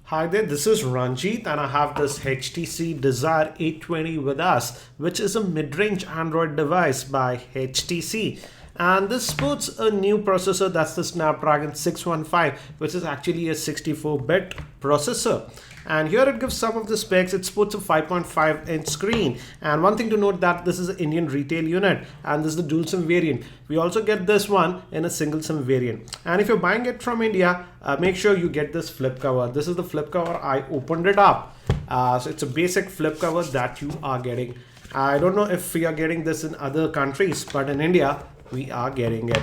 Hi there, this is Ranjit and I have this HTC Desire 820 with us, which is a mid-range Android device by HTC. And this sports a new processor, that's the Snapdragon 615, which is actually a 64-bit processor. And here it gives some of the specs. It sports a 5.5-inch screen. And one thing to note that this is an Indian retail unit and this is the dual SIM variant. We also get this one in a single SIM variant. And if you're buying it from India, make sure you get this flip cover. This is the flip cover. I opened it up. So it's a basic flip cover that you are getting. I don't know if we are getting this in other countries, but in India, we are getting it.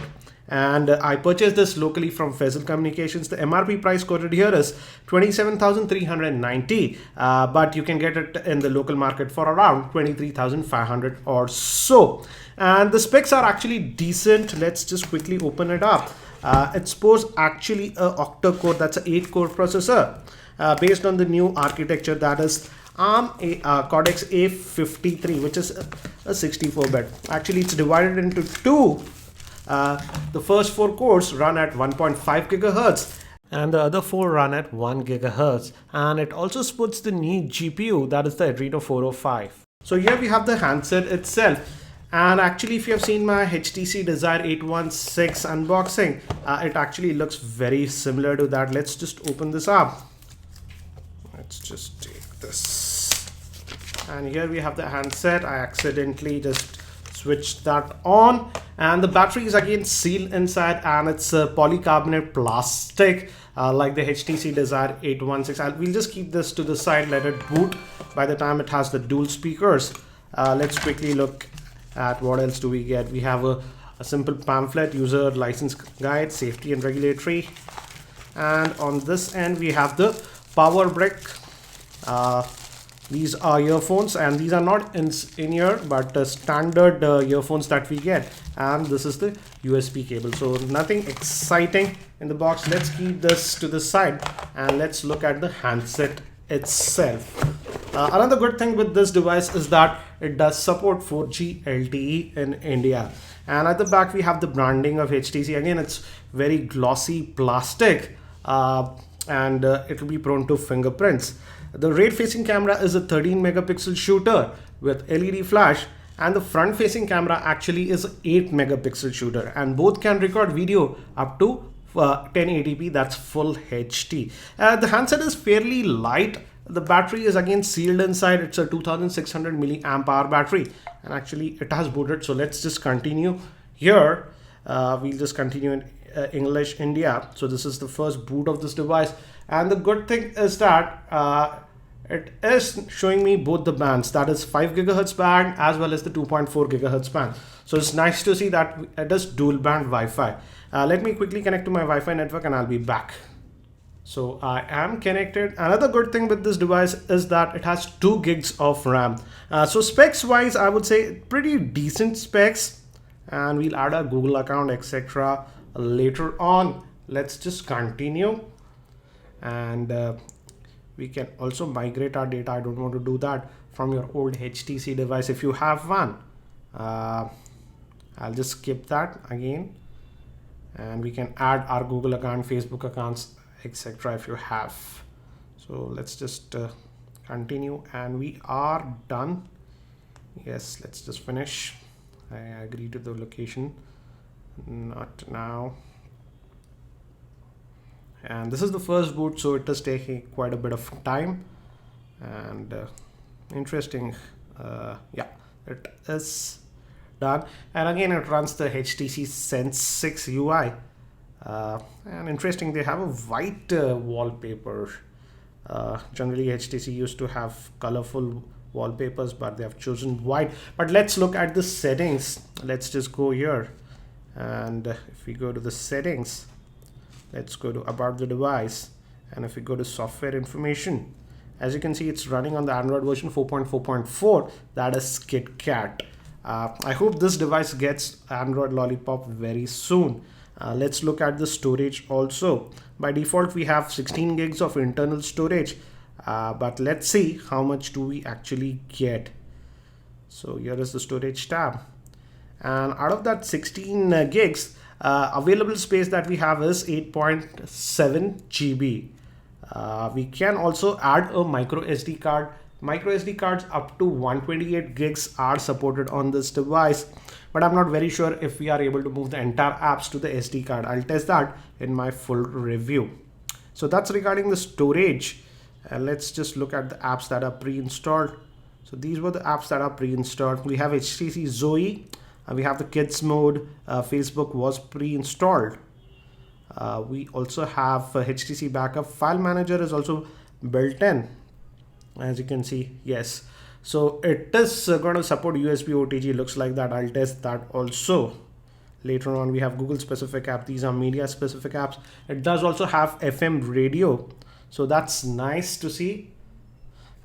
And I purchased this locally from Faisal Communications. The MRP price quoted here is 27,390, but you can get it in the local market for around 23,500 or so. And the specs are actually decent. Let's just quickly open it up. It supports actually a octa-core, that's an 8-core processor based on the new architecture, that is ARM Cortex A53, which is a 64-bit. Actually, it's divided into two. The first 4 cores run at 1.5 gigahertz and the other 4 run at 1 gigahertz. And it also supports the new GPU, that is the Adreno 405. So here we have the handset itself. And actually, if you have seen my HTC Desire 816 unboxing, it actually looks very similar to that. Let's just open this up. Let's just take this. And here we have the handset. I accidentally just switch that on, and the battery is again sealed inside, and it's a polycarbonate plastic like the HTC Desire 816. We'll just keep this to the side, let it boot. By the time it has the dual speakers, let's quickly look at what else do we get. We have a simple pamphlet, user license guide, safety and regulatory, and on this end we have the power brick. These are earphones, and these are not in-ear but standard earphones that we get, and this is the USB cable. So nothing exciting in the box. Let's keep this to the side and let's look at the handset itself. Another good thing with this device is that it does support 4G LTE in India. And at the back we have the branding of HTC. Again, it's very glossy plastic, and it will be prone to fingerprints. The rear facing camera is a 13 megapixel shooter with LED flash, and the front facing camera actually is 8 megapixel shooter, and both can record video up to 1080p, that's full HD. The handset is fairly light. The battery is again sealed inside. It's a 2600 milliamp hour battery, and actually it has booted. So let's just continue here. We'll just continue in English India. So this is the first boot of this device, and the good thing is that it is showing me both the bands, that is 5 gigahertz band as well as the 2.4 gigahertz band. So it's nice to see that it does dual band Wi-Fi. Let me quickly connect to my Wi-Fi network and I'll be back. So I am connected. Another good thing with this device is that it has 2 gigs of RAM. So specs wise, I would say pretty decent specs, and we'll add a Google account, etc. later on. Let's just continue, and we can also migrate our data. I don't want to do that from your old HTC device if you have one. I'll just skip that again, and we can add our Google account, Facebook accounts, etc. if you have. So let's just continue, and we are done. Yes, let's just finish. I agree to the location, not now. And this is the first boot, so it is taking quite a bit of time, and interesting. Yeah, it is done, and again it runs the HTC Sense 6 UI, and interesting, they have a white wallpaper. Generally HTC used to have colorful wallpapers, but they have chosen white. But let's look at the settings. Let's just go here, and if we go to the settings, let's go to about the device, and if we go to software information, as you can see, it's running on the Android version 4.4.4, that is KitKat. I hope this device gets Android Lollipop very soon. Let's look at the storage also. By default we have 16 gigs of internal storage, but let's see how much do we actually get. So here is the storage tab, and out of that 16 gigs, available space that we have is 8.7 GB. We can also add a micro SD card. Micro SD cards up to 128 gigs are supported on this device, but I'm not very sure if we are able to move the entire apps to the SD card. I'll test that in my full review. So that's regarding the storage. Let's just look at the apps that are pre-installed. So these were the apps that are pre-installed. We have HTC Zoe, we have the kids mode, Facebook was pre-installed. We also have HTC backup. File manager is also built in, as you can see. Yes, so it is going to support USB OTG, looks like that. I'll test that also later on. We have Google specific app. These are media specific apps. It does also have FM radio, so that's nice to see.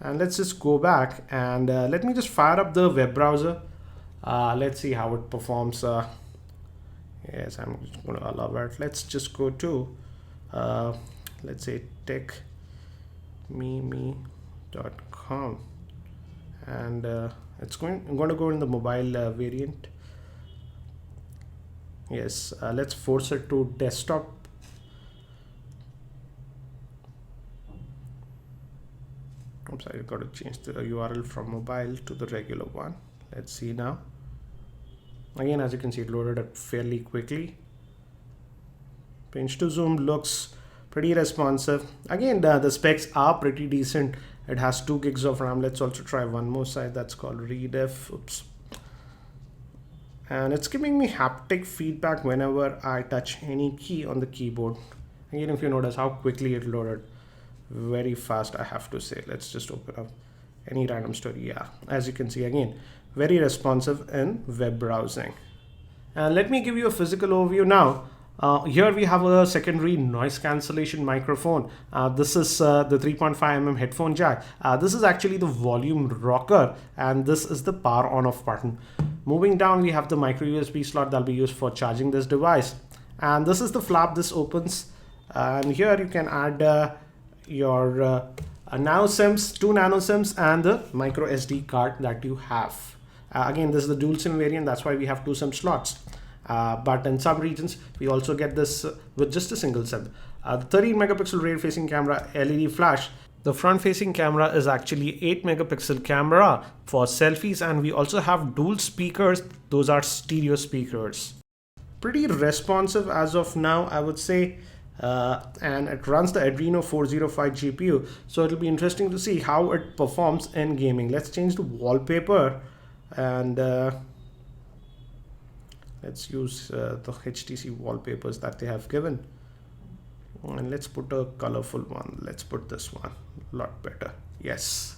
And let's just go back and let me just fire up the web browser. Let's see how it performs. Yes, I'm just going to allow it. Let's just go to let's say techmeme.com, and I'm going to go in the mobile variant. Yes, let's force it to desktop. Oops, I got to change the URL from mobile to the regular one. Let's see now. Again, as you can see, it loaded up fairly quickly. Pinch to zoom looks pretty responsive. Again, the specs are pretty decent. It has 2 gigs of RAM. Let's also try one more site that's called Redef. Oops. And it's giving me haptic feedback whenever I touch any key on the keyboard. Again, if you notice how quickly it loaded, very fast, I have to say. Let's just open up any random story. Yeah, as you can see, again, very responsive in web browsing. And let me give you a physical overview now. Here we have a secondary noise cancellation microphone. This is the 3.5mm headphone jack. This is actually the volume rocker, and this is the power on off button. Moving down, we have the micro USB slot that'll be used for charging this device. And this is the flap. This opens, and here you can add your nano SIMs, 2 nano SIMs, and the micro SD card that you have. Again, this is the dual SIM variant. That's why we have 2 SIM slots. But in some regions, we also get this with just a single SIM. The 13 megapixel rear facing camera, LED flash. The front facing camera is actually 8 megapixel camera for selfies, and we also have dual speakers. Those are stereo speakers. Pretty responsive as of now, I would say. And it runs the Adreno 405 GPU, so it'll be interesting to see how it performs in gaming. Let's change the wallpaper, and let's use the HTC wallpapers that they have given, and let's put a colorful one. Let's put this one, a lot better. Yes.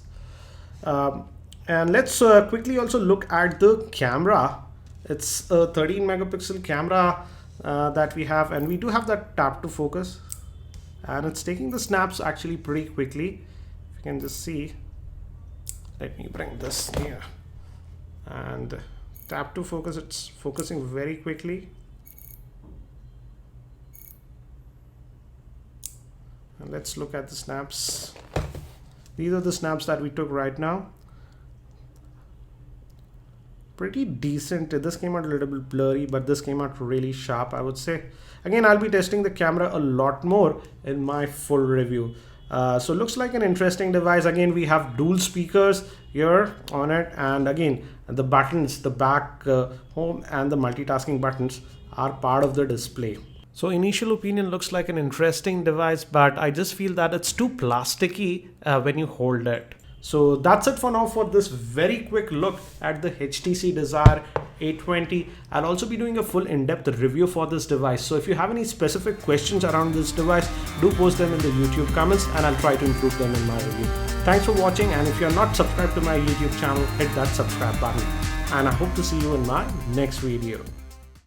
And let's quickly also look at the camera. It's a 13 megapixel camera that we have, and we do have that tap to focus, and it's taking the snaps actually pretty quickly. If you can just see, let me bring this here, and tap to focus, it's focusing very quickly. And let's look at the snaps. These are the snaps that we took right now. Pretty decent. This came out a little bit blurry, but this came out really sharp, I would say. Again, I'll be testing the camera a lot more in my full review. So looks like an interesting device. Again, we have dual speakers here on it, and again, the buttons, the back, home, and the multitasking buttons are part of the display. So initial opinion looks like an interesting device, but I just feel that it's too plasticky when you hold it. So that's it for now for this very quick look at the HTC Desire 820. I'll also be doing a full in-depth review for this device. So if you have any specific questions around this device, do post them in the YouTube comments, and I'll try to include them in my review. Thanks for watching, and if you're not subscribed to my YouTube channel, hit that subscribe button. And I hope to see you in my next video.